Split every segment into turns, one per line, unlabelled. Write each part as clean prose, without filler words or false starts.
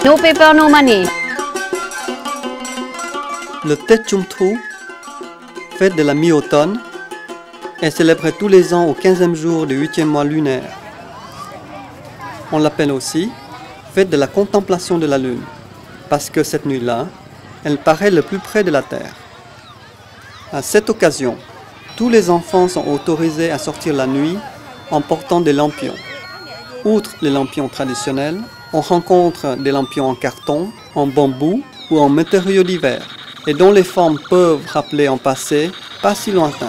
No paper, no money.
Le Tết Trung Thu, fête de la mi-automne, est célébrée tous les ans au 15e jour du 8e mois lunaire. On l'appelle aussi fête de la contemplation de la lune, parce que cette nuit-là, elle paraît le plus près de la Terre. À cette occasion, tous les enfants sont autorisés à sortir la nuit en portant des lampions. Outre les lampions traditionnels, on rencontre des lampions en carton, en bambou ou en matériaux divers, et dont les formes peuvent rappeler un passé pas si lointain.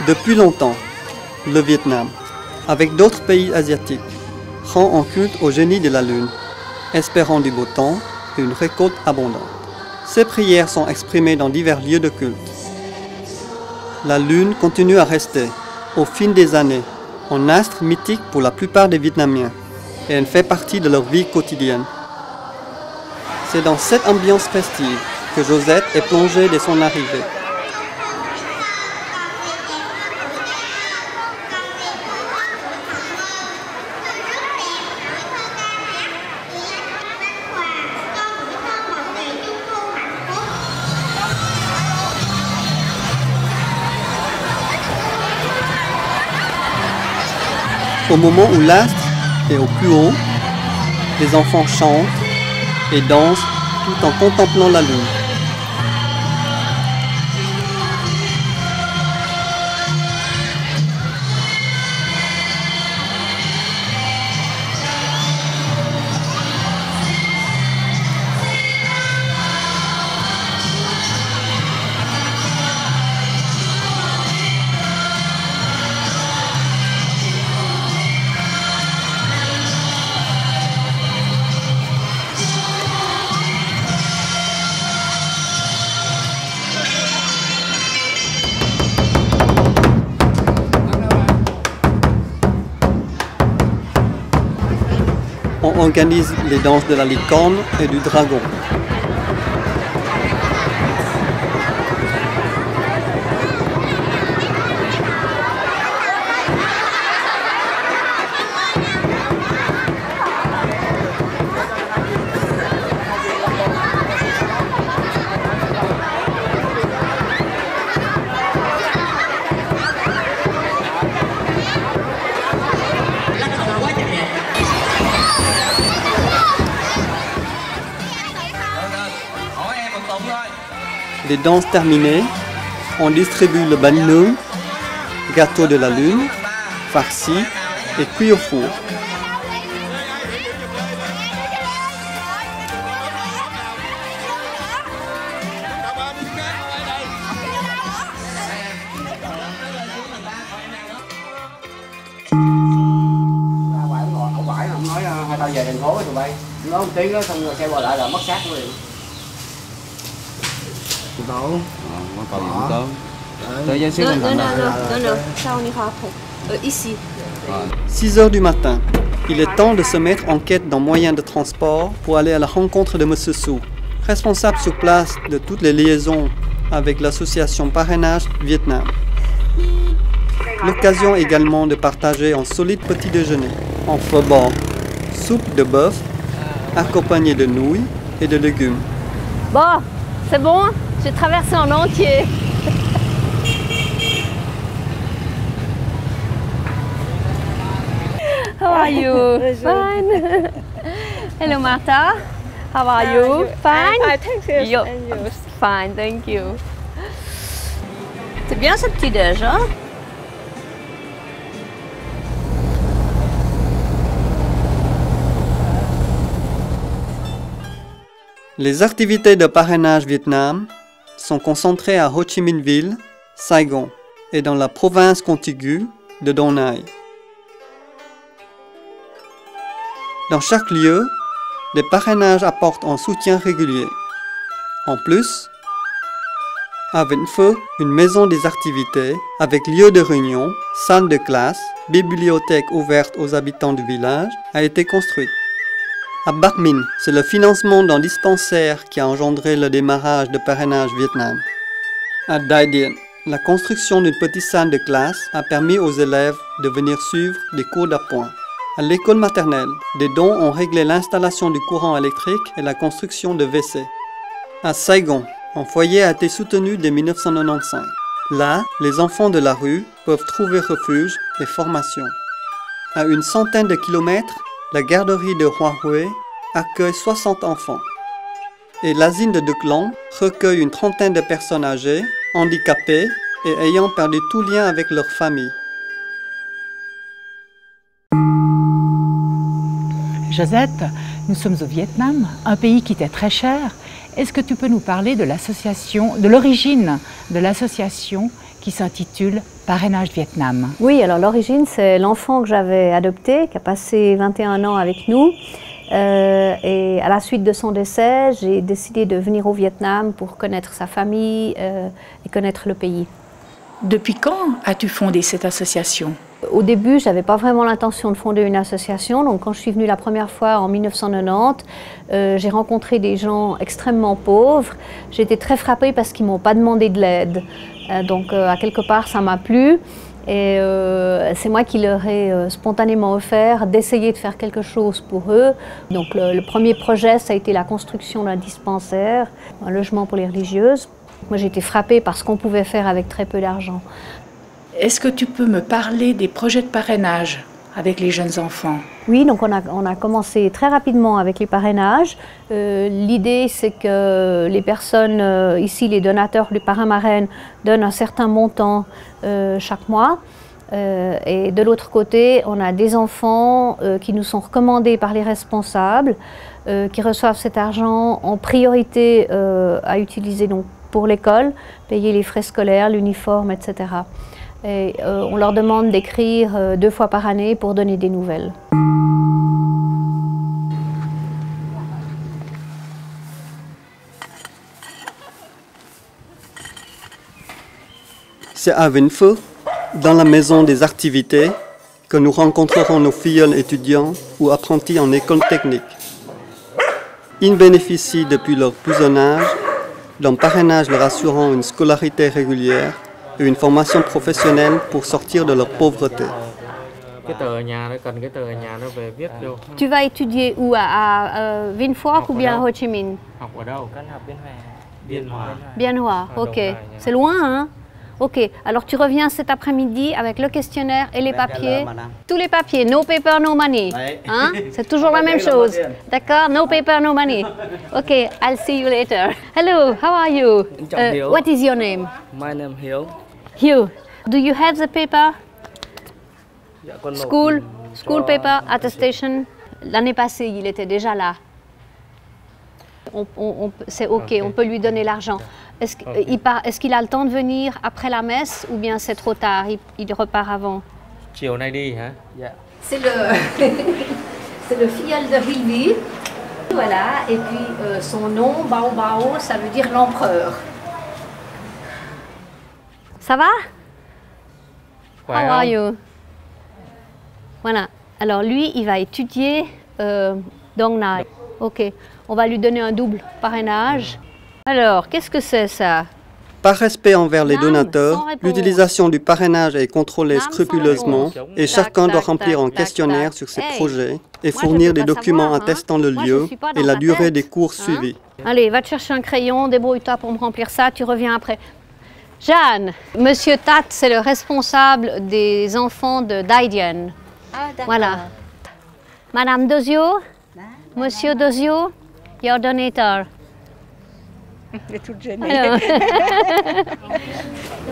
Depuis longtemps, le Vietnam, avec d'autres pays asiatiques, rend un culte au génie de la lune, espérant du beau temps et une récolte abondante. Ces prières sont exprimées dans divers lieux de culte. La lune continue à rester, au fil des années, un astre mythique pour la plupart des Vietnamiens, et elle fait partie de leur vie quotidienne. C'est dans cette ambiance festive que Josette est plongée dès son arrivée. Au moment où l'astre est au plus haut, les enfants chantent et dansent tout en contemplant la lune. On organise les danses de la licorne et du dragon. Les danses terminées, on distribue le bánh nướng, gâteau de la lune, farci et cuit au four.
Ông bãi ông nói hai tao về thành phố tụi bay, nói một tiếng đó xong rồi xe qua lại là mất xác luôn.
Đâu? Nó còn những cơm. Tới giấy xíu
Non, ça on ira après. Ici.
6 heures du matin, il est temps de se mettre en quête d'un moyen de transport pour aller à la rencontre de M. Su, responsable sur place de toutes les liaisons avec l'association Parrainage Vietnam. L'occasion également de partager un solide petit déjeuner en pho bò, soupe de bœuf, accompagnée de nouilles et de légumes.
Bon, c'est bon, j'ai traversé en entier. How are you? Fine. Hello Martha. How are you? Fine.
Thank you.
Yo. Fine, thank you. C'est bien ce petit déj, hein?
Les activités de parrainage Vietnam sont concentrées à Ho Chi Minh Ville, Saigon et dans la province contiguë de Dong Nai. Dans chaque lieu, les parrainages apportent un soutien régulier. En plus, À Vĩnh, une maison des activités avec lieu de réunion, salle de classe, bibliothèque ouverte aux habitants du village a été construite. À Bac Minh, c'est le financement d'un dispensaire qui a engendré le démarrage de Parrainage Vietnam. À Dai Dien, la construction d'une petite salle de classe a permis aux élèves de venir suivre des cours d'appoint. À l'école maternelle, des dons ont réglé l'installation du courant électrique et la construction de WC. À Saigon, un foyer a été soutenu dès 1995. Là, les enfants de la rue peuvent trouver refuge et formation. À une centaine de kilomètres, la garderie de Hoa Huế accueille 60 enfants. Et l'asile de Duc Long recueille une trentaine de personnes âgées, handicapées et ayant perdu tout lien avec leur famille.
Josette, nous sommes au Vietnam, un pays qui t'est très cher. Est-ce que tu peux nous parler de l'association, de l'origine de l'association qui s'intitule Parrainage Vietnam?
Oui, alors l'origine, c'est l'enfant que j'avais adopté, qui a passé 21 ans avec nous. Et à la suite de son décès, j'ai décidé de venir au Vietnam pour connaître sa famille et connaître le pays.
Depuis quand as-tu fondé cette association?
Au début, je n'avais pas vraiment l'intention de fonder une association. Donc, quand je suis venue la première fois en 1990, j'ai rencontré des gens extrêmement pauvres. J'ai été très frappée parce qu'ils ne m'ont pas demandé de l'aide. Donc, à quelque part, ça m'a plu. Et c'est moi qui leur ai spontanément offert d'essayer de faire quelque chose pour eux. Donc, le premier projet, ça a été la construction d'un dispensaire, un logement pour les religieuses. Moi, j'ai été frappée par ce qu'on pouvait faire avec très peu d'argent.
Est-ce que tu peux me parler des projets de parrainage avec les jeunes enfants?
Oui, donc on a commencé très rapidement avec les parrainages. L'idée, c'est que les personnes, ici les donateurs du parrain-marraine, donnent un certain montant chaque mois. Et de l'autre côté, on a des enfants qui nous sont recommandés par les responsables, qui reçoivent cet argent en priorité à utiliser donc, pour l'école, payer les frais scolaires, l'uniforme, etc. Et on leur demande d'écrire 2 fois par année pour donner des nouvelles.
C'est à Vĩnh, dans la maison des activités, que nous rencontrerons nos filleuls étudiants ou apprentis en école technique. Ils bénéficient depuis leur plus jeune âge d'un parrainage leur assurant une scolarité régulière et une formation professionnelle pour sortir de leur pauvreté.
Tu vas étudier où? À Vĩnh Phúc ou bien à Ho Chi Minh? Bien Hoa, ok. C'est loin, hein? Ok, alors tu reviens cet après-midi avec le questionnaire et les papiers. Tous les papiers, no paper, no money. Hein? C'est toujours la même chose. D'accord? No paper, no money. Ok, I'll see you later. Hello, how are you? What is your name?
My name is Hiếu.
Hugh. Do you have the paper? School paper, attestation. L'année passée, il était déjà là. C'est ok, on peut lui donner l'argent. Est-ce qu'il a le temps de venir après la messe ou bien c'est trop tard, il repart avant? C'est le filleul de Hilby. Voilà, et puis son nom, Bao Bao, ça veut dire l'empereur. Ça va? How are you? Voilà, alors lui, il va étudier Dong Nai. Ok, on va lui donner un double parrainage. Alors, qu'est-ce que c'est ça?
Par respect envers les donateurs, l'utilisation du parrainage est contrôlée scrupuleusement et chacun doit remplir un questionnaire sur ses projets et fournir des documents attestant le lieu et la durée des cours suivis.
Allez, va te chercher un crayon, débrouille-toi pour me remplir ça, tu reviens après. Jeanne, Monsieur Tat, c'est le responsable des enfants de Dai Dien.
Ah, d'accord.
Voilà. Madame Dozio, Monsieur Dozio, your donator.
Elle est toute gênée.
Alors.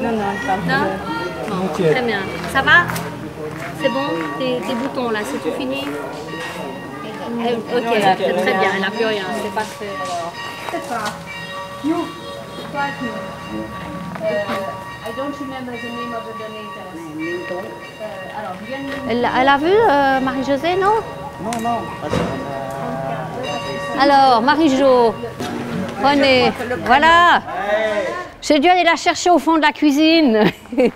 Non, pas
Non? Bon, très bien. Ça va? C'est bon? Tes boutons là, c'est tout fini? Ok, très bien, elle n'a plus rien, c'est parfait alors. C'est pas. You, I don't remember the name of the donator. Alors, elle a vu Marie-Josée, non?
Non.
Alors, Marie-Jo, prenez, voilà. J'ai dû aller la chercher au fond de la cuisine.
Bonjour.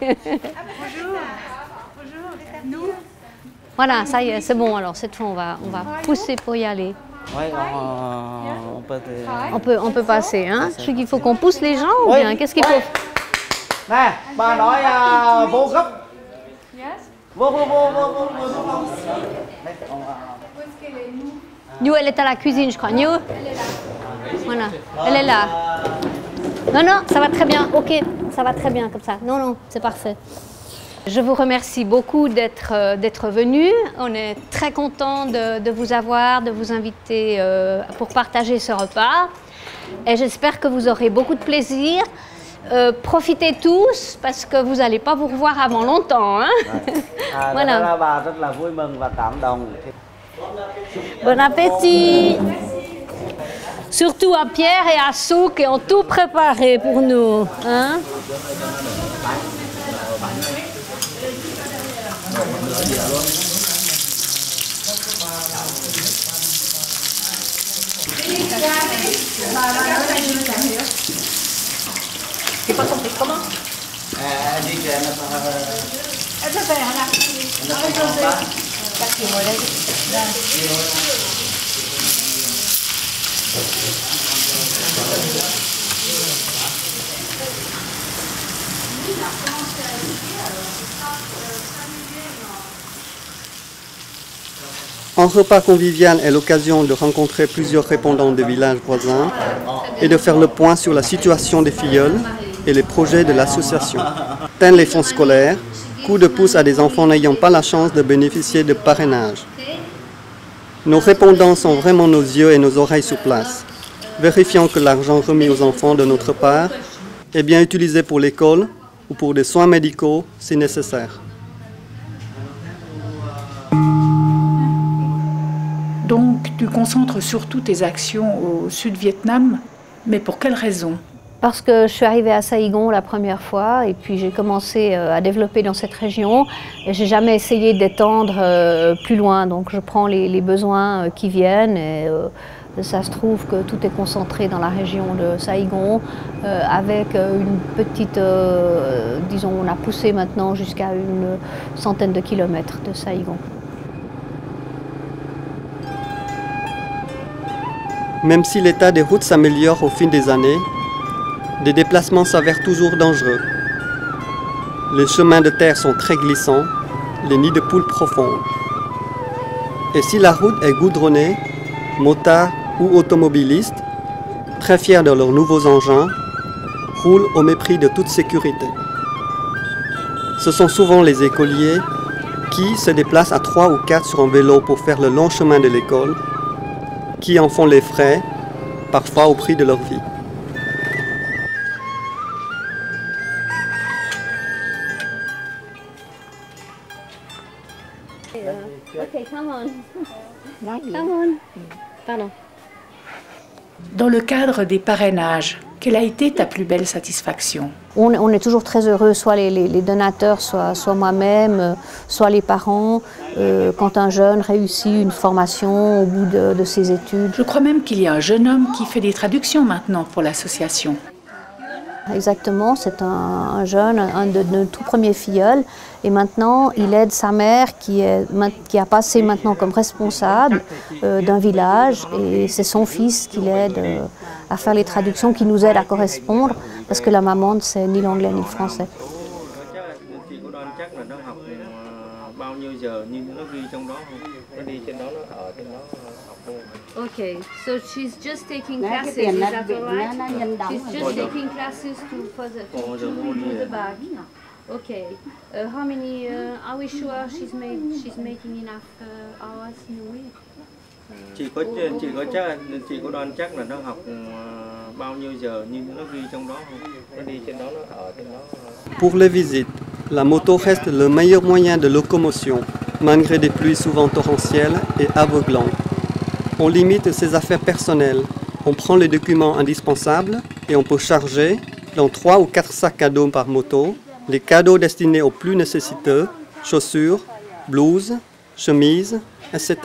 Nous.
Voilà, ça y est, c'est bon. Alors cette fois, on va pousser pour y aller.
Ouais,
On peut passer, hein. Je sais qu'il faut qu'on pousse les gens ou bien qu'est-ce qu'il faut?
Nè, bà nói vô gấp. Vô.
New, elle est à la cuisine, je crois. New. Voilà, elle est là. Non, ça va très bien. Ok, ça va très bien comme ça. Non, c'est parfait. Je vous remercie beaucoup d'être venu. On est très content de vous avoir, de vous inviter pour partager ce repas. Et j'espère que vous aurez beaucoup de plaisir. Profitez tous parce que vous n'allez pas vous revoir avant longtemps. Hein? Voilà.
Bà rất là vui mừng và cảm động.
Bon appétit! Surtout à Pierre et à Sou qui ont tout préparé pour nous. Hein? J'ai pas compris comment? Elle se fait,
Un repas convivial est l'occasion de rencontrer plusieurs répondants des villages voisins et de faire le point sur la situation des filleuls et les projets de l'association. Tels les fonds scolaires, coup de pouce à des enfants n'ayant pas la chance de bénéficier de parrainage. Nos répondants sont vraiment nos yeux et nos oreilles sur place, vérifiant que l'argent remis aux enfants de notre part est bien utilisé pour l'école ou pour des soins médicaux si nécessaire.
Donc, tu concentres surtout tes actions au Sud-Vietnam, mais pour quelle raison?
Parce que je suis arrivée à Saigon la première fois et puis j'ai commencé à développer dans cette région et j'ai jamais essayé d'étendre plus loin. Donc je prends les besoins qui viennent et ça se trouve que tout est concentré dans la région de Saigon avec une petite, disons, on a poussé maintenant jusqu'à une centaine de kilomètres de Saigon.
Même si l'état des routes s'améliore au fil des années, des déplacements s'avèrent toujours dangereux. Les chemins de terre sont très glissants, les nids de poules profondes. Et si la route est goudronnée, motards ou automobilistes, très fiers de leurs nouveaux engins, roulent au mépris de toute sécurité. Ce sont souvent les écoliers qui se déplacent à 3 ou 4 sur un vélo pour faire le long chemin de l'école, qui en font les frais, parfois au prix de leur vie.
Ok, come on. Pardon.
Dans le cadre des parrainages, quelle a été ta plus belle satisfaction?
On est toujours très heureux, soit les donateurs, soit moi-même, soit les parents, quand un jeune réussit une formation au bout de ses études.
Je crois même qu'il y a un jeune homme qui fait des traductions maintenant pour l'association.
Exactement, c'est un jeune, un de nos tout premiers filleuls. Et maintenant, il aide sa mère qui a passé maintenant comme responsable d'un village. Et c'est son fils qui l'aide à faire les traductions, qui nous aide à correspondre, parce que la maman ne sait ni l'anglais ni le français. Okay, so she's just taking classes. Is that all right? She's just taking classes for the bag. Okay. How many? Are we sure she's making enough hours in a week?
Chị có đoán chắc là nó học bao nhiêu giờ như nó ghi trong đó không? Nó đi trên đó, nó ở trên đó.
Pour les visites, la moto reste le meilleur moyen de locomotion, malgré des pluies souvent torrentielles et aveuglantes. On limite ses affaires personnelles, on prend les documents indispensables et on peut charger dans 3 ou 4 sacs à dos par moto les cadeaux destinés aux plus nécessiteux, chaussures, blouses, chemises, etc.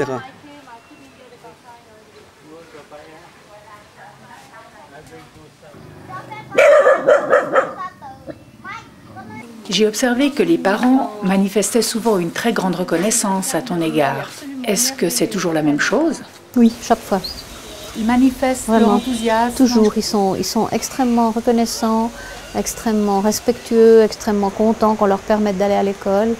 J'ai observé que les parents manifestaient souvent une très grande reconnaissance à ton égard. Est-ce que c'est toujours la même chose?
Oui, chaque fois.
Ils manifestent leur
Vraiment.
enthousiasme?
Toujours, ils sont extrêmement reconnaissants, extrêmement respectueux, extrêmement contents qu'on leur permette d'aller à l'école.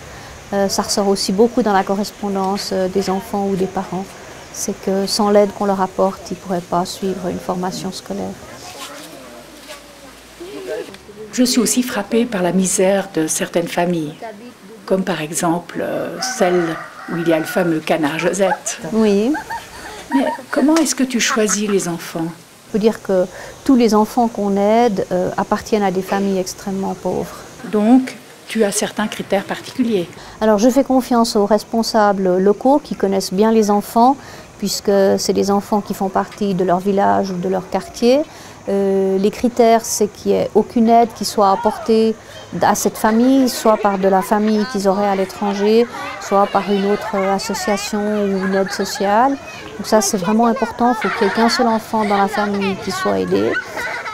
Ça ressort aussi beaucoup dans la correspondance des enfants ou des parents. C'est que sans l'aide qu'on leur apporte, ils ne pourraient pas suivre une formation scolaire.
Je suis aussi frappée par la misère de certaines familles, comme par exemple celle où il y a le fameux canard Josette.
Oui,
Mais comment est-ce que tu choisis les enfants?
il faut dire que tous les enfants qu'on aide appartiennent à des familles extrêmement pauvres.
Donc, tu as certains critères particuliers.
Alors je fais confiance aux responsables locaux qui connaissent bien les enfants, puisque c'est des enfants qui font partie de leur village ou de leur quartier. Les critères, c'est qu'il n'y ait aucune aide qui soit apportée à cette famille, soit par de la famille qu'ils auraient à l'étranger, soit par une autre association ou une aide sociale. Donc ça, c'est vraiment important, il faut qu'il n'y ait qu'un seul enfant dans la famille qui soit aidé.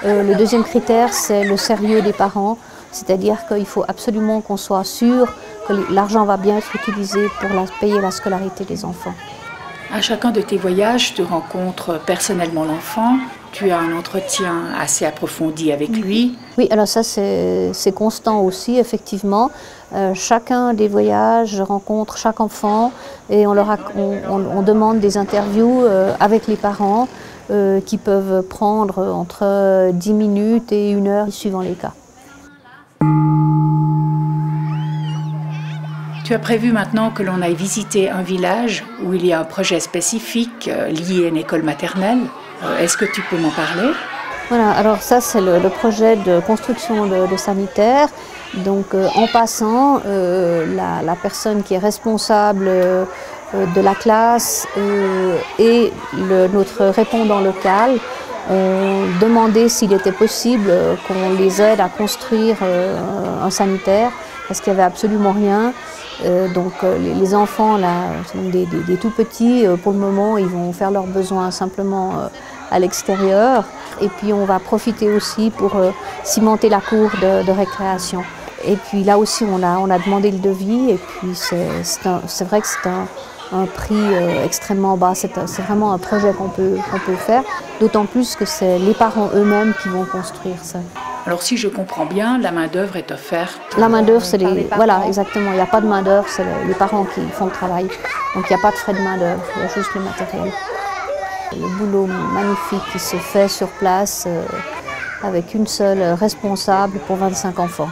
Le deuxième critère, c'est le sérieux des parents, c'est-à-dire qu'il faut absolument qu'on soit sûr que l'argent va bien être utilisé pour payer la scolarité des enfants.
À chacun de tes voyages, tu rencontres personnellement l'enfant, tu as un entretien assez approfondi avec lui.
Oui, alors ça c'est constant aussi, effectivement. Chacun des voyages, je rencontre chaque enfant et on demande des interviews avec les parents qui peuvent prendre entre 10 minutes et 1 heure suivant les cas.
Tu as prévu maintenant que l'on aille visiter un village où il y a un projet spécifique lié à une école maternelle. Est-ce que tu peux m'en parler?
Voilà, alors ça c'est le projet de construction de sanitaires. Donc en passant, la personne qui est responsable de la classe et notre répondant local ont demandé s'il était possible qu'on les aide à construire un sanitaire parce qu'il n'y avait absolument rien. Donc les enfants là, sont des tout petits, pour le moment ils vont faire leurs besoins simplement à l'extérieur et puis on va profiter aussi pour cimenter la cour de récréation. Et puis là aussi on a demandé le devis et puis c'est vrai que c'est un prix extrêmement bas, c'est vraiment un projet qu'on peut faire, d'autant plus que c'est les parents eux-mêmes qui vont construire ça.
Alors si je comprends bien, la main-d'œuvre est offerte.
La main-d'œuvre, c'est voilà, exactement. Il n'y a pas de main-d'œuvre, c'est les parents qui font le travail. Donc il n'y a pas de frais de main-d'œuvre, il y a juste le matériel. Le boulot magnifique qui se fait sur place avec une seule responsable pour 25 enfants.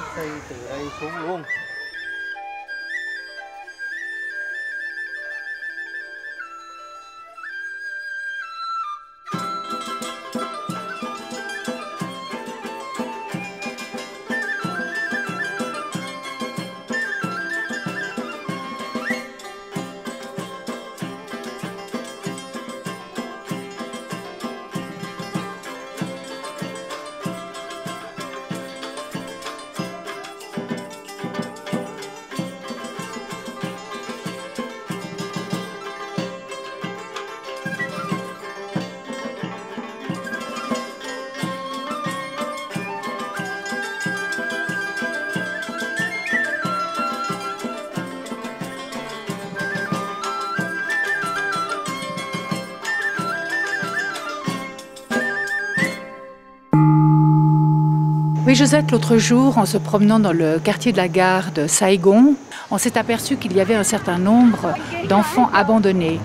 Oui, Josette, l'autre jour, en se promenant dans le quartier de la gare de Saigon, on s'est aperçu qu'il y avait un certain nombre d'enfants abandonnés.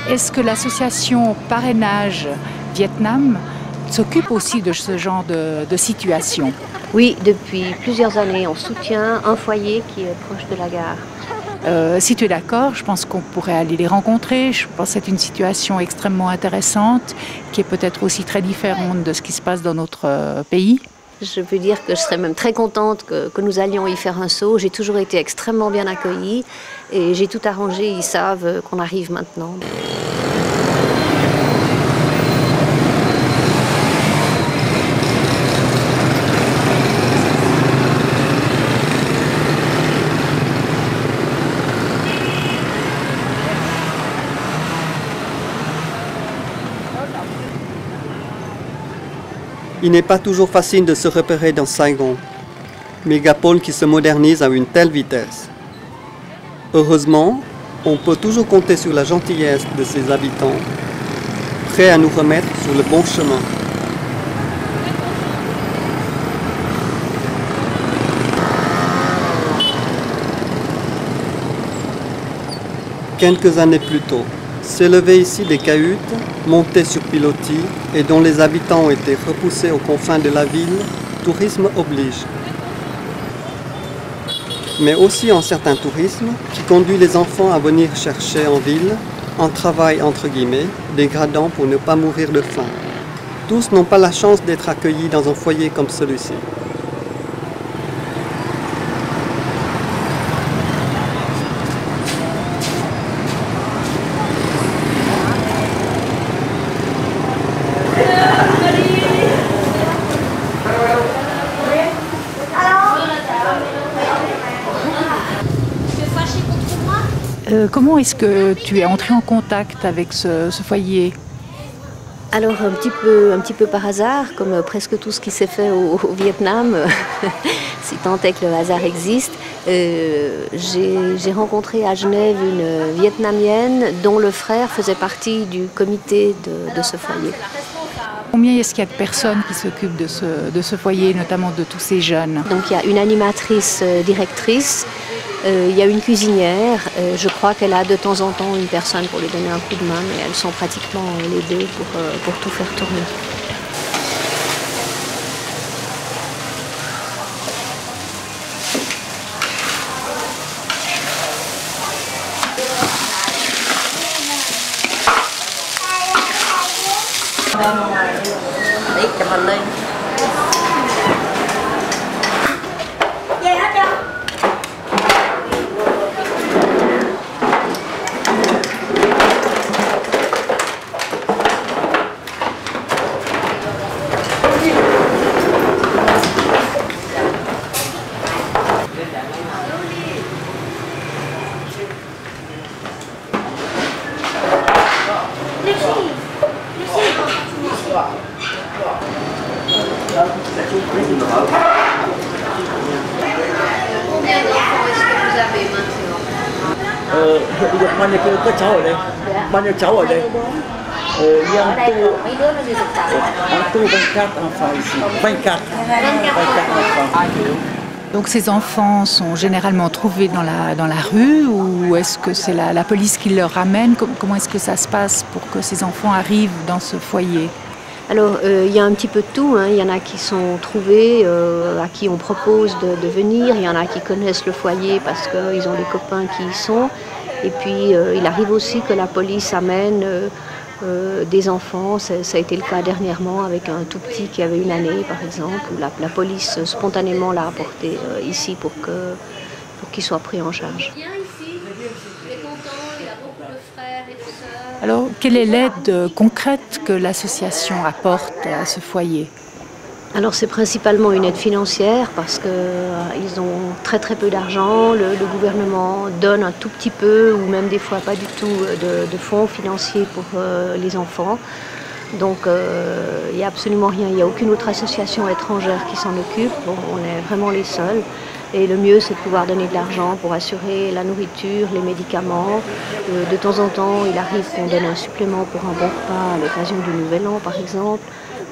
Est-ce que l'association Parrainage Vietnam s'occupe aussi de ce genre de situation?
Oui, depuis plusieurs années, on soutient un foyer qui est proche de la gare.
Si tu es d'accord, je pense qu'on pourrait aller les rencontrer. Je pense que c'est une situation extrêmement intéressante, qui est peut-être aussi très différente de ce qui se passe dans notre pays.
Je peux dire que je serais même très contente que nous allions y faire un saut. J'ai toujours été extrêmement bien accueillie et j'ai tout arrangé. Ils savent qu'on arrive maintenant.
Il n'est pas toujours facile de se repérer dans Saigon. mégapole qui se modernise à une telle vitesse. Heureusement, on peut toujours compter sur la gentillesse de ses habitants, prêts à nous remettre sur le bon chemin. Quelques années plus tôt, s'élevaient ici des cahutes montées sur pilotis et dont les habitants ont été repoussés aux confins de la ville, tourisme oblige. Mais aussi un certain tourisme qui conduit les enfants à venir chercher en ville un travail entre guillemets dégradant pour ne pas mourir de faim. Tous n'ont pas la chance d'être accueillis dans un foyer comme celui-ci.
Comment est-ce que tu es entré en contact avec ce foyer?
Alors un petit peu par hasard, comme presque tout ce qui s'est fait au Vietnam, si tant est que le hasard existe. J'ai rencontré à Genève une Vietnamienne dont le frère faisait partie du comité de ce foyer.
Combien est-ce qu'il y a de personnes qui s'occupent de ce foyer, notamment de tous ces jeunes?
Donc il y a une animatrice directrice, il y a une cuisinière, je crois qu'elle a de temps en temps une personne pour lui donner un coup de main, mais elles sont pratiquement les deux pour tout faire tourner.
Đấy, chụp hình đi.
Bao nhiêu các cháu ở đây? Bao nhiêu cháu ở đây?
Donc ces enfants sont généralement trouvés dans la rue ou est-ce que c'est la police qui leur ramène? Comment est-ce que ça se passe pour que ces enfants arrivent dans ce foyer?
Alors, il y a un petit peu de tout, hein. Il y en a qui sont trouvés, à qui on propose de venir. Il y en a qui connaissent le foyer parce qu'ils ont des copains qui y sont. Et puis, il arrive aussi que la police amène des enfants. Ça a été le cas dernièrement avec un tout petit qui avait 1 année, par exemple, où la police spontanément l'a apporté ici pour qu'il soit pris en charge.
Alors, quelle est l'aide concrète que l'association apporte à ce foyer?
Alors c'est principalement une aide financière parce qu'ils ont très peu d'argent, le gouvernement donne un tout petit peu ou même des fois pas du tout de fonds financiers pour les enfants. Donc il n'y a absolument rien, il n'y a aucune autre association étrangère qui s'en occupe, bon, on est vraiment les seuls. Et le mieux, c'est de pouvoir donner de l'argent pour assurer la nourriture, les médicaments. De temps en temps, il arrive qu'on donne un supplément pour un bon repas à l'occasion du Nouvel An, par exemple,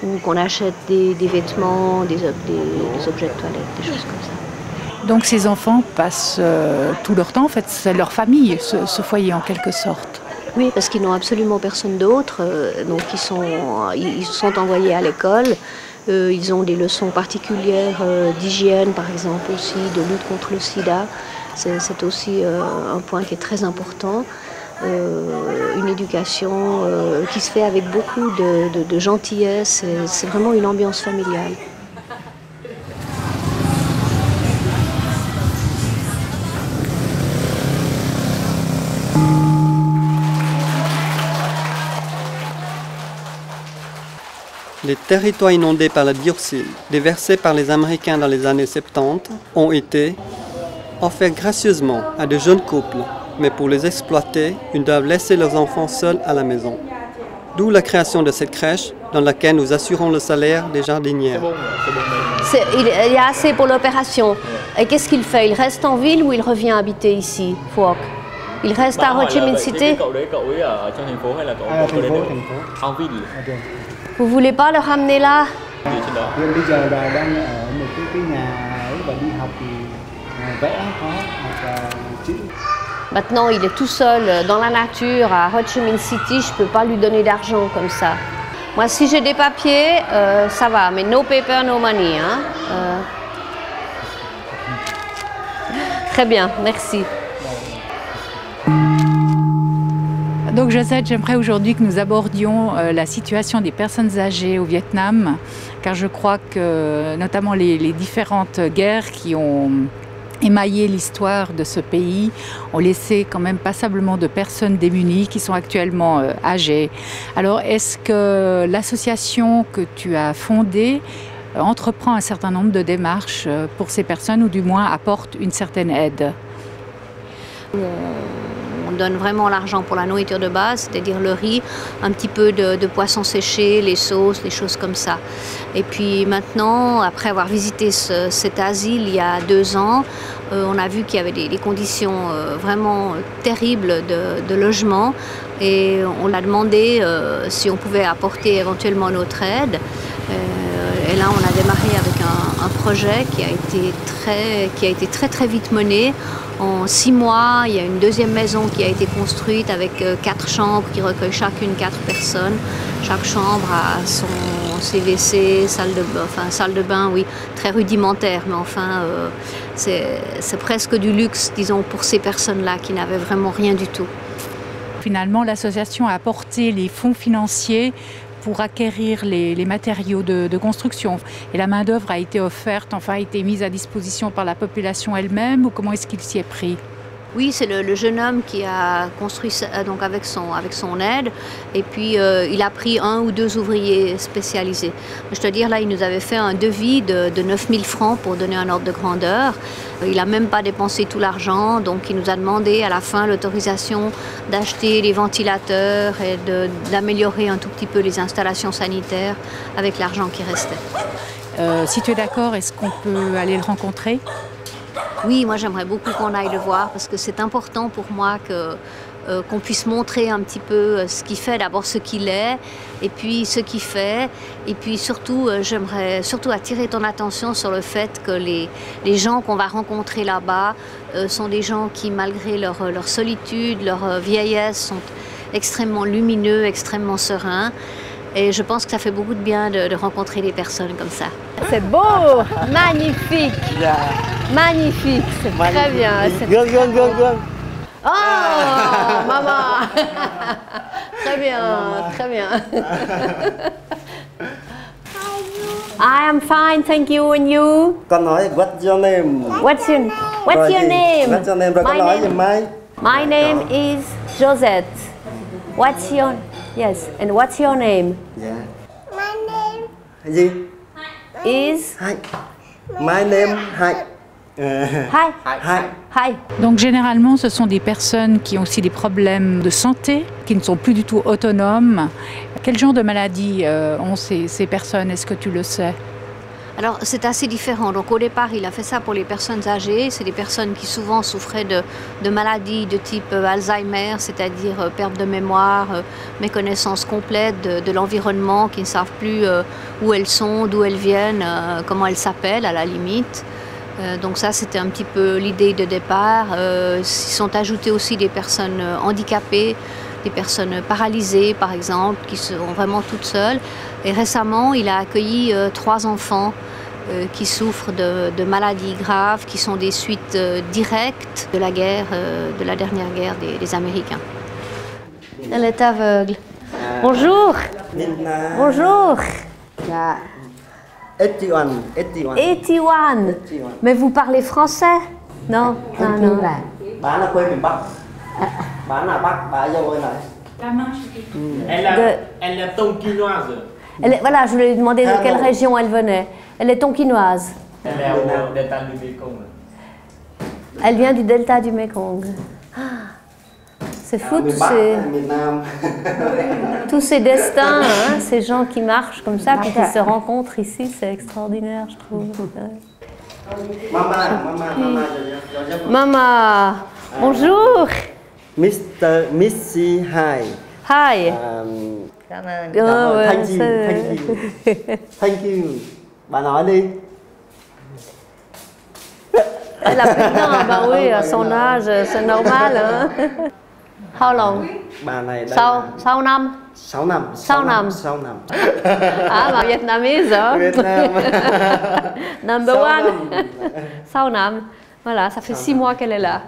ou qu'on achète des vêtements, des objets de toilette, des choses comme ça.
Donc ces enfants passent tout leur temps, en fait, c'est leur famille, ce foyer en quelque sorte.
Oui, parce qu'ils n'ont absolument personne d'autre, donc ils sont envoyés à l'école. Ils ont des leçons particulières d'hygiène, par exemple, aussi, de lutte contre le sida. C'est aussi un point qui est très important. Une éducation qui se fait avec beaucoup de gentillesse. C'est vraiment une ambiance familiale.
Les territoires inondés par la dioxine, déversés par les Américains dans les années 70, ont été offerts gracieusement à de jeunes couples, mais pour les exploiter, ils doivent laisser leurs enfants seuls à la maison. D'où la création de cette crèche dans laquelle nous assurons le salaire des jardinières.
Il y a assez pour l'opération. Et qu'est-ce qu'il fait? Il reste en ville ou il revient habiter ici, Phuoc? Il reste à Ho Chi Minh City? Vous voulez pas le ramener là? Maintenant, il est tout seul dans la nature à Ho Chi Minh City. Je peux pas lui donner d'argent comme ça. Moi, si j'ai des papiers, ça va, mais no paper, no money. Hein? Très bien, merci.
Donc Josette, j'aimerais aujourd'hui que nous abordions la situation des personnes âgées au Vietnam, car je crois que notamment les différentes guerres qui ont émaillé l'histoire de ce pays ont laissé quand même passablement de personnes démunies qui sont actuellement âgées. Alors est-ce que l'association que tu as fondée entreprend un certain nombre de démarches pour ces personnes ou du moins apporte une certaine aide?
On donne vraiment l'argent pour la nourriture de base, c'est-à-dire le riz, un petit peu de poisson séché, les sauces, les choses comme ça. Et puis maintenant, après avoir visité cet asile il y a 2 ans, on a vu qu'il y avait des conditions vraiment terribles de logement et on a demandé si on pouvait apporter éventuellement notre aide. Et là, on a démarré avec un projet qui a été très vite mené. En 6 mois, il y a une deuxième maison qui a été construite avec 4 chambres qui recueillent chacune 4 personnes. Chaque chambre a ses WC, salle de bain, oui, très rudimentaire, mais enfin, c'est presque du luxe, disons, pour ces personnes-là qui n'avaient vraiment rien du tout.
Finalement, l'association a apporté les fonds financiers pour acquérir les matériaux de construction. Et la main-d'œuvre a été offerte, enfin a été mise à disposition par la population elle-même, ou comment est-ce qu'il s'y est pris?
Oui, c'est le jeune homme qui a construit donc avec son aide, et puis il a pris 1 ou 2 ouvriers spécialisés. Je te dire, là, il nous avait fait un devis de 9 000 francs pour donner un ordre de grandeur. Il n'a même pas dépensé tout l'argent, donc il nous a demandé à la fin l'autorisation d'acheter des ventilateurs et d'améliorer un tout petit peu les installations sanitaires avec l'argent qui restait.
Si tu es d'accord, est-ce qu'on peut aller le rencontrer?
Oui, moi j'aimerais beaucoup qu'on aille le voir parce que c'est important pour moi qu'on puisse montrer un petit peu ce qu'il fait, d'abord ce qu'il est et puis ce qu'il fait. Et puis surtout, j'aimerais surtout attirer ton attention sur le fait que les gens qu'on va rencontrer là-bas sont des gens qui, malgré leur solitude, leur vieillesse, sont extrêmement lumineux, extrêmement sereins. Et je pense que ça fait beaucoup de bien de rencontrer des personnes comme ça. C'est beau, magnifique, magnifique, c'est très bien. Oh, maman, très bien, très bien. I am fine, thank you, and you?
Con nói what's your name?
What's your name?
What's your name? Rồi con nói giùm Mai.
My name is Josette. What's your Yes, and what's your name?
Yeah. My name gì?
Is
Hi. My name Hi.
Hi.
Hi.
Hi. Donc généralement, ce sont des personnes qui ont aussi des problèmes de santé, qui ne sont plus du tout autonomes. Quel genre de maladies ont ces personnes? Est-ce que tu le sais?
Alors c'est assez différent. Donc au départ, il a fait ça pour les personnes âgées. C'est des personnes qui souvent souffraient de maladies de type Alzheimer, c'est-à-dire perte de mémoire, méconnaissance complète de l'environnement, qui ne savent plus où elles sont, d'où elles viennent, comment elles s'appellent à la limite. Donc ça, c'était un petit peu l'idée de départ. S'y sont ajoutées aussi des personnes handicapées, des personnes paralysées par exemple, qui sont vraiment toutes seules. Et récemment, il a accueilli 3 enfants qui souffrent de maladies graves, qui sont des suites directes de la guerre, de la dernière guerre des Américains. Elle est aveugle. Bonjour. Bonjour.
81.
81. Mais vous parlez français? Non, non, non.
Bà là quê miền Bắc. Bà là Bắc, bà vô bên này.
Elle est tonkinoise.
Voilà, je voulais lui demander de quelle région elle venait. Elle est tonkinoise.
Elle est au delta du Mekong.
Elle vient du delta du Mekong. Ah, C'est fou tous ces destins, hein, ces gens qui marchent comme ça, puis qui se rencontrent ici, c'est extraordinaire, je trouve. Mama, bonjour.
Missy, hi.
Hi.
Cảm ơn.
Thank you. Bà nói đi.
Elle a plus de dents, bah oui, à son âge, c'est normal. Hein? How long?
Bà này đây
6 năm.
6 năm.
6 năm.
6 năm.
Ah, bà Vietnamese, hein?
Việt Nam.
Number one. 6 năm. Voilà, ça fait 6 mois qu'elle est là.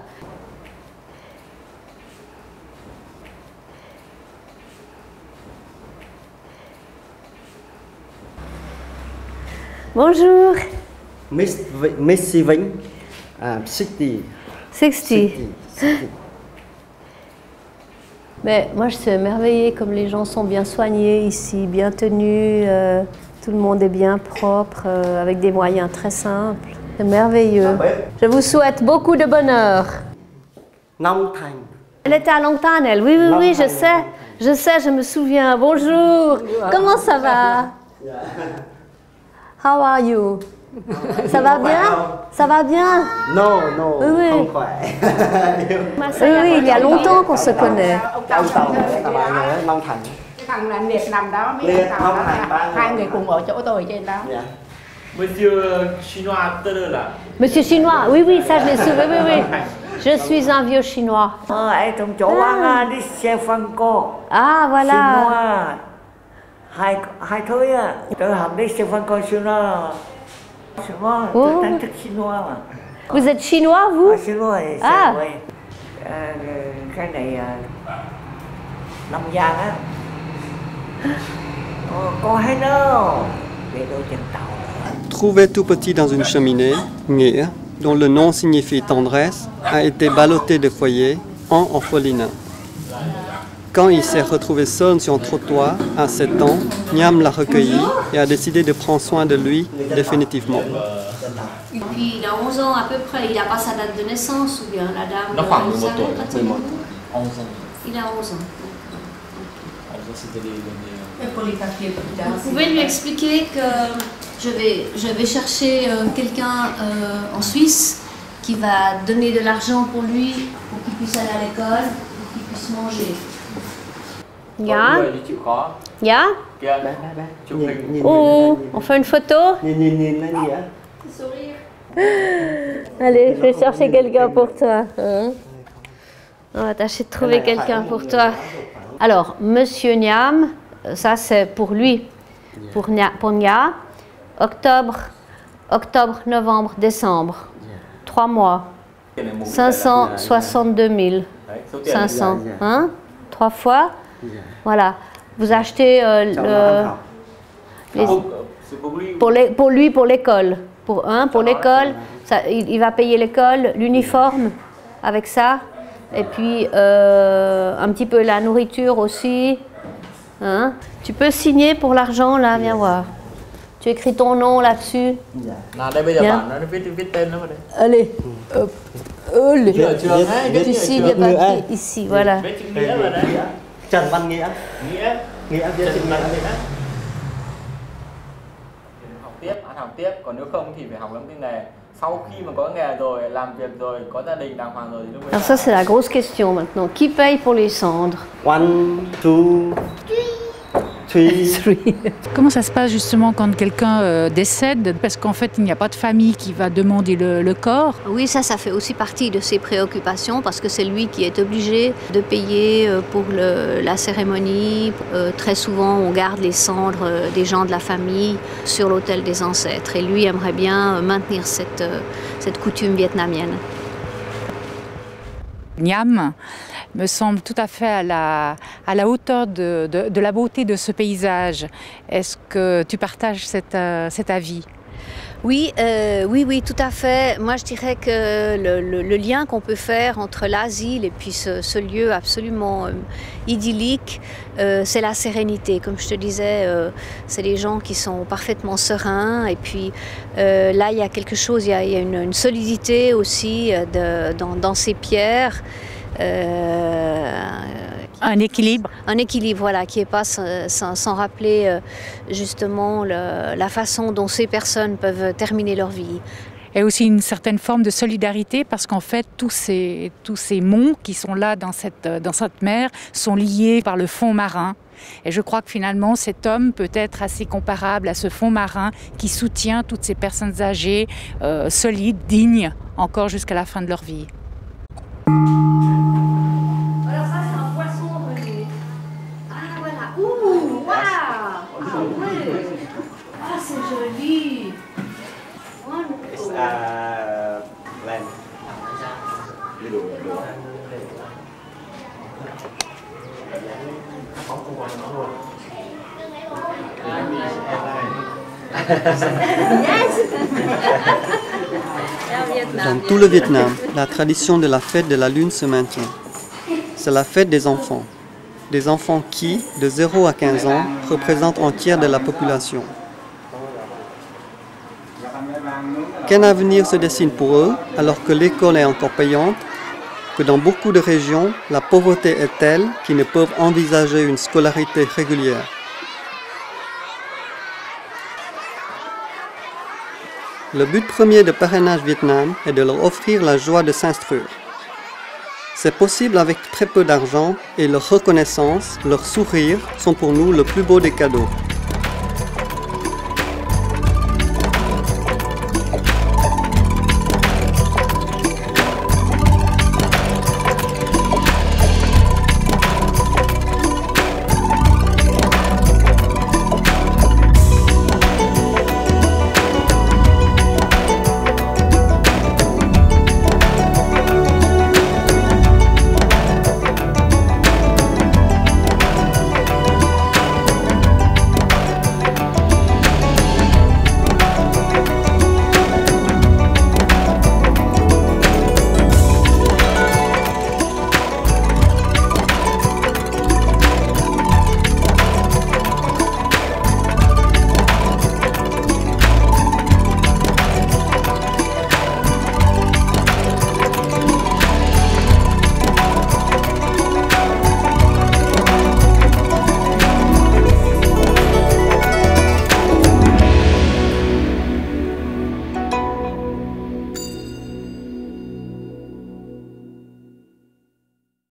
Bonjour.
Missy Vĩnh. 60.
60. Mais moi, je suis émerveillée comme les gens sont bien soignés ici, bien tenus. Tout le monde est bien propre, avec des moyens très simples. C'est merveilleux. Je vous souhaite beaucoup de bonheur.
Long Thành.
Elle était à Longtan, elle. Oui, oui, oui, je sais. Je sais, je me souviens. Bonjour. Comment ça va? How are you? Ça va bien? Ça va bien?
No, no,
Oui, oui.
không khỏe.
Oui, oui, il y a longtemps qu'on se connaît.
Ông Tàu là bà nhớ Long Thành.
Cái thằng là Liệt nằm đó, mấy
Liệt,
thằng
không,
đó
này, ba
là
người.
hai người cùng ở chỗ tôi trên đó.
Dạ.
Monsieur chinois tơ là
Monsieur Chinois, oui, oui, ça je l'ai su, oui, oui, oui. Je suis un vieux Chinois.
Em trong chỗ ăn đi xe phân cô.
Ah, voilà.
Chinois. Hai thứ á. Tôi học đi xe phân cô Chinois. Chinois, tôi tán thức Chinois mà.
Vous êtes chinois, vous?
Chinois thì
Ah.
sao vậy? Cái này Long Giang á. Cô hay nó về đôi chân tàu.
Trouvé tout petit dans une cheminée, Nghĩa, dont le nom signifie tendresse, a été ballotté de foyer en orphelinat. Quand il s'est retrouvé seul sur un trottoir à 7 ans, Niam l'a recueilli et a décidé de prendre soin de lui définitivement.
Et puis il a 11 ans à peu près, il n'a pas sa date de naissance ou bien la dame.
Nó khoảng 11 tuổi,
11
11
Il a 11 ans.
c'était
Vous pouvez lui expliquer que je vais chercher quelqu'un en Suisse qui va donner de l'argent pour lui, pour qu'il puisse aller à l'école, pour qu'il puisse manger. Yeah.
chịu khó
Yeah.
kia chụp hình
Oh, on fait une photo?
Nhìn là gì ạ?
Allez, je vais chercher quelqu'un pour toi. Hein? On va tâcher de trouver quelqu'un pour toi. Alors, Monsieur Niam, ça c'est pour lui, pour Nia. Octobre, novembre, décembre. 3 mois. 562 500. Hein? 3 fois. Voilà. Vous achetez pour lui, pour l'école. Pour l'école, il va payer l'école, l'uniforme avec ça. Et puis un petit peu la nourriture aussi. Hein? Tu peux signer pour l'argent là, viens voir. Tu écris ton nom là-dessus.
Nào đây bây giờ bạn nó viết tên nó vào đây.
Allez. Hop. Allez.
Viết
Ici, viens pas ici, voilà.
Viết chữ nghĩa vào đấy.
Trần Văn Nghĩa.
Nghĩa
Nghĩa viết chữ Nghĩa.
Học tiếp, ăn học tiếp, còn nếu không thì phải học làm cái nghề. Sau khi mà có nghề rồi, làm việc rồi, có gia đình đàng hoàng rồi thì lúc
Alors ça c'est la grosse question maintenant. Qui paye pour les cendres?
1, 2, 3.
Comment ça se passe justement quand quelqu'un décède? Parce qu'en fait, il n'y a pas de famille qui va demander le corps.
Oui, ça fait aussi partie de ses préoccupations parce que c'est lui qui est obligé de payer pour la cérémonie. Très souvent, on garde les cendres des gens de la famille sur l'autel des ancêtres et lui aimerait bien maintenir cette coutume vietnamienne.
Niam me semble tout à fait à la hauteur de la beauté de ce paysage. Est-ce que tu partages cet avis?
Oui, oui, tout à fait. Moi, je dirais que le lien qu'on peut faire entre l'asile et puis ce lieu absolument idyllique, c'est la sérénité. Comme je te disais, c'est des gens qui sont parfaitement sereins. Et puis là, il y a quelque chose, il y a une solidité aussi dans ces pierres.
Un équilibre.
Un équilibre, voilà, qui n'est pas sans rappeler justement la façon dont ces personnes peuvent terminer leur vie.
Et aussi une certaine forme de solidarité parce qu'en fait tous ces monts qui sont là dans cette mer sont liés par le fond marin. Et je crois que finalement cet homme peut être assez comparable à ce fond marin qui soutient toutes ces personnes âgées, solides, dignes, encore jusqu'à la fin de leur vie.
Alors ça c'est un poisson René. Ah voilà, ouh, waouh. Ah ouais. Ah c'est joli.
Land.
Dans tout le Vietnam, la tradition de la fête de la lune se maintient. C'est la fête des enfants. Des enfants qui, de 0 à 15 ans, représentent un tiers de la population. Quel avenir se dessine pour eux alors que l'école est encore payante, que dans beaucoup de régions, la pauvreté est telle qu'ils ne peuvent envisager une scolarité régulière. Le but premier de Parrainage Vietnam est de leur offrir la joie de s'instruire. C'est possible avec très peu d'argent et leur reconnaissance, leur sourire sont pour nous le plus beau des cadeaux.